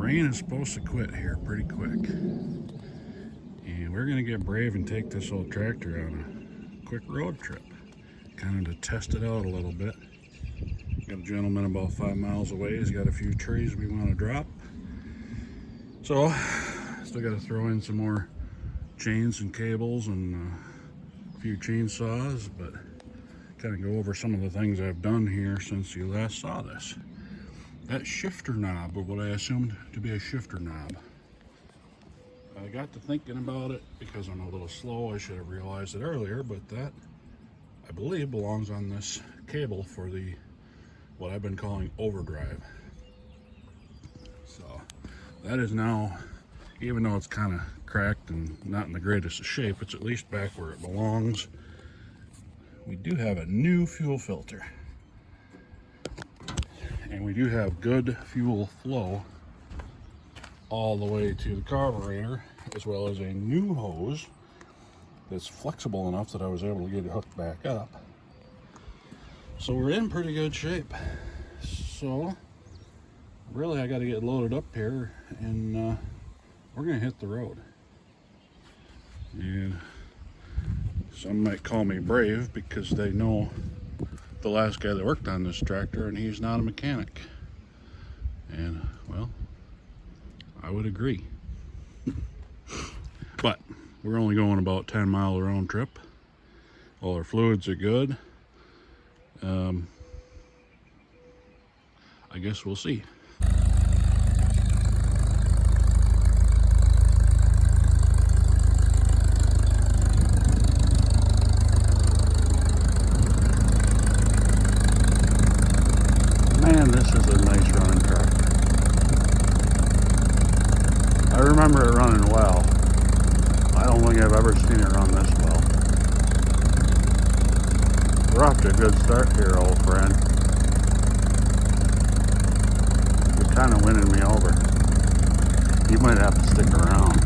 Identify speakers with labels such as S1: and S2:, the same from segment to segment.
S1: rain is supposed to quit here pretty quick. And we're gonna get brave and take this old tractor on a quick road trip. Kind of to test it out a little bit. Got a gentleman about 5 miles away. He's got a few trees we want to drop. So, still got to throw in some more chains and cables and a few chainsaws, but kind of go over some of the things I've done here since you last saw this. That shifter knob, or what I assumed to be a shifter knob. I got to thinking about it because I'm a little slow. I should have realized it earlier, but that, I believe, belongs on this cable for the, what I've been calling overdrive. So that is now, even though it's kind of cracked and not in the greatest of shape, it's at least back where it belongs. We do have a new fuel filter. And we do have good fuel flow all the way to the carburetor, as well as a new hose that's flexible enough that I was able to get it hooked back up. So we're in pretty good shape. So really I got to get loaded up here and we're gonna hit the road. And some might call me brave because they know the last guy that worked on this tractor and he's not a mechanic. And well, I would agree. But we're only going about 10 mile round trip. All our fluids are good. I guess we'll see. Man, this is a nice running tractor. I remember it running well. I don't think I've ever seen it run this well. We're off to a good start here, old friend. You're kind of winning me over. You might have to stick around.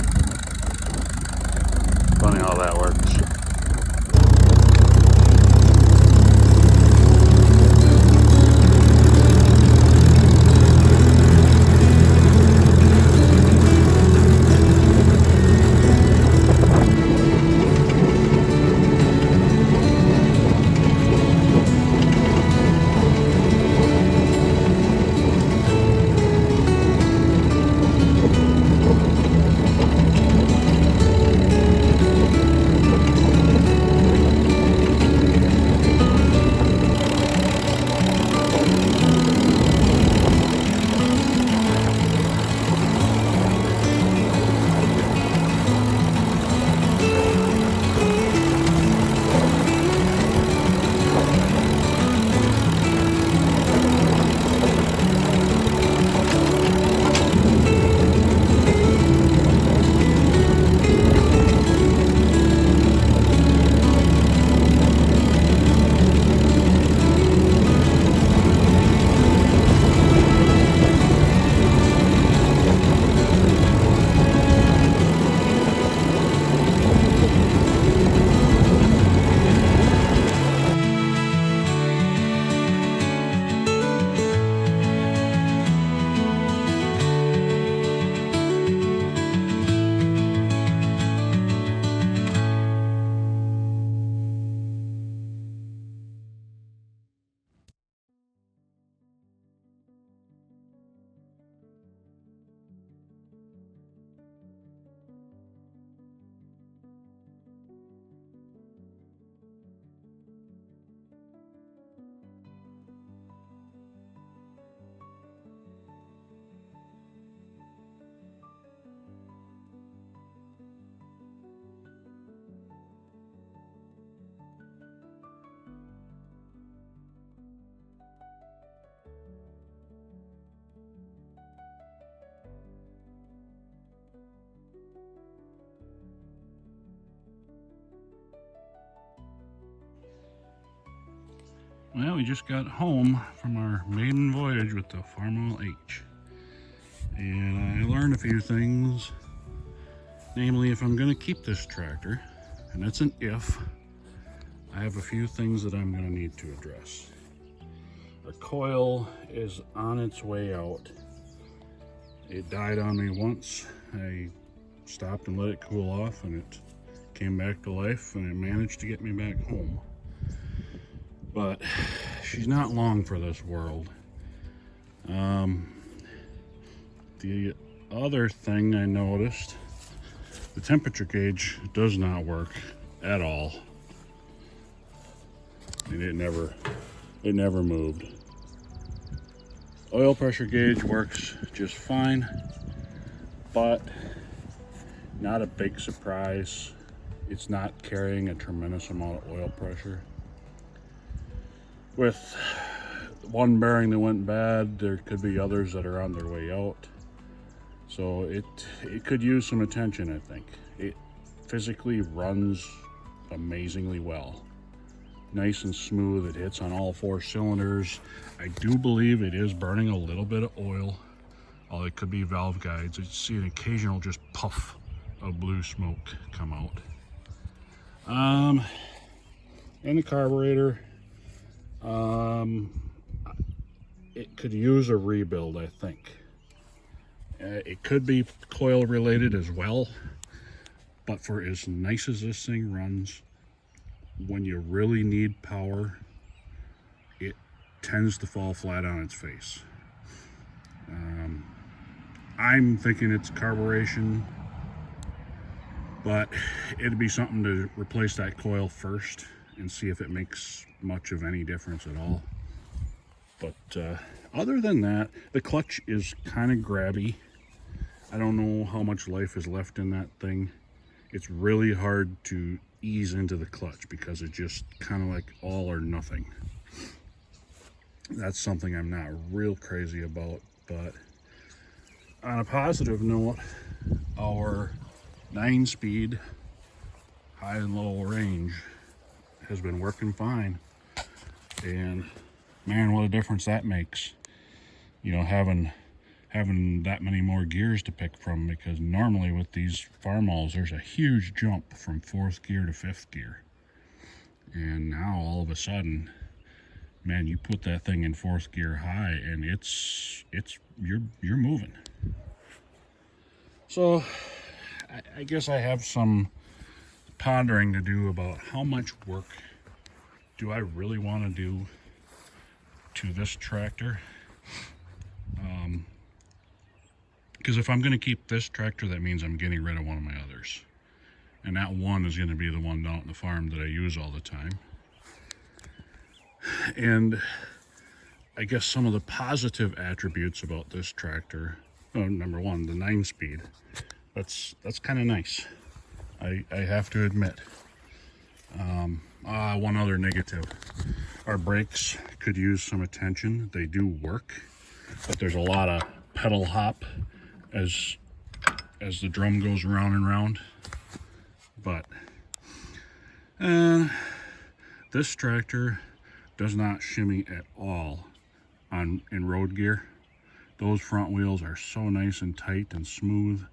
S1: Funny how that works. Well, we just got home from our maiden voyage with the Farmall H. And I learned a few things. Namely, if I'm going to keep this tractor, and that's an if, I have a few things that I'm going to need to address. Our coil is on its way out. It died on me once. I stopped and let it cool off, and it came back to life, and it managed to get me back home. But she's not long for this world. The other thing I noticed, the temperature gauge does not work at all. And it never moved. Oil pressure gauge works just fine, but not a big surprise. It's not carrying a tremendous amount of oil pressure. With one bearing that went bad, there could be others that are on their way out. So it could use some attention, I think. It physically runs amazingly well. Nice and smooth, it hits on all 4 cylinders. I do believe it is burning a little bit of oil. Oh, it could be valve guides. You see an occasional just puff of blue smoke come out. And the carburetor, it could use a rebuild, I think. It could be coil related as well, but for as nice as this thing runs, when you really need power, it tends to fall flat on its face. I'm thinking it's carburation, but it'd be something to replace that coil first and see if it makes much of any difference at all. But other than that, the clutch is kind of grabby. I don't know how much life is left in that thing. It's really hard to ease into the clutch because it's just kind of like all or nothing. That's something I'm not real crazy about. But on a positive note, our 9-speed high and low range has been working fine, and man, what a difference that makes, you know, having that many more gears to pick from, because normally with these Farmalls there's a huge jump from 4th gear to 5th gear, and now all of a sudden, man, you put that thing in 4th gear high and you're moving. So I guess I have some pondering to do about how much work do I really want to do to this tractor. Because if I'm going to keep this tractor, that means I'm getting rid of one of my others. And that one is going to be the one down at the farm that I use all the time. And I guess some of the positive attributes about this tractor, number one, the 9-speed. That's kind of nice, I have to admit. One other negative. Our brakes could use some attention. They do work, but there's a lot of pedal hop as the drum goes round and round. But this tractor does not shimmy at all in road gear. Those front wheels are so nice and tight and smooth.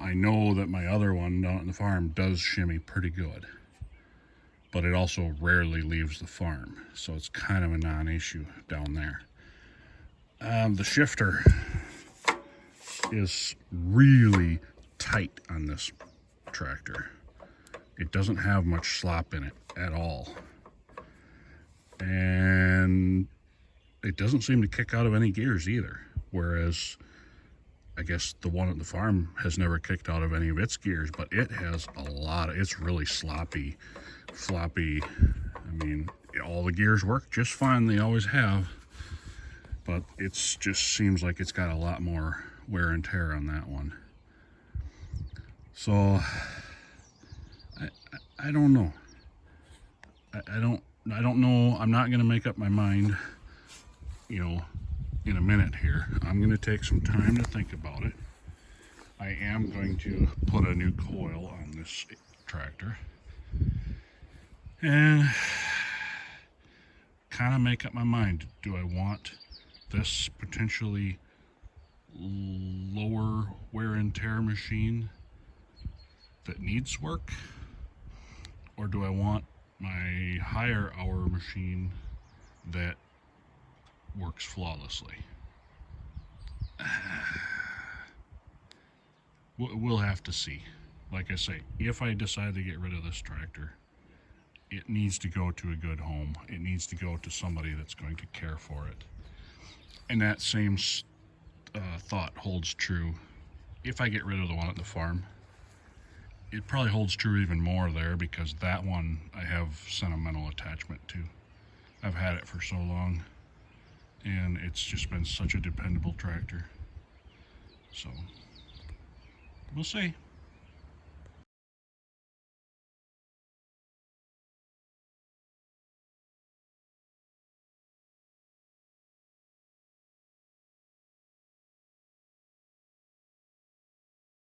S1: I know that my other one down at the farm does shimmy pretty good, but it also rarely leaves the farm, so it's kind of a non-issue down there. The shifter is really tight on this tractor. It doesn't have much slop in it at all, and it doesn't seem to kick out of any gears either, whereas I guess the one at the farm has never kicked out of any of its gears, but it has it's really sloppy, floppy. I mean, all the gears work just fine, they always have, but it's just seems like it's got a lot more wear and tear on that one. So I don't know. I don't know. I'm not going to make up my mind, you know, in a minute here. I'm going to take some time to think about it. I am going to put a new coil on this tractor and kind of make up my mind. Do I want this potentially lower wear and tear machine that needs work, or do I want my higher hour machine that works flawlessly? we'll have to see. Like I say, if I decide to get rid of this tractor, it needs to go to a good home. It needs to go to somebody that's going to care for it. And that same thought holds true if I get rid of the one at the farm. It probably holds true even more there, because that one I have sentimental attachment to. I've had it for so long, and it's just been such a dependable tractor. So, we'll see.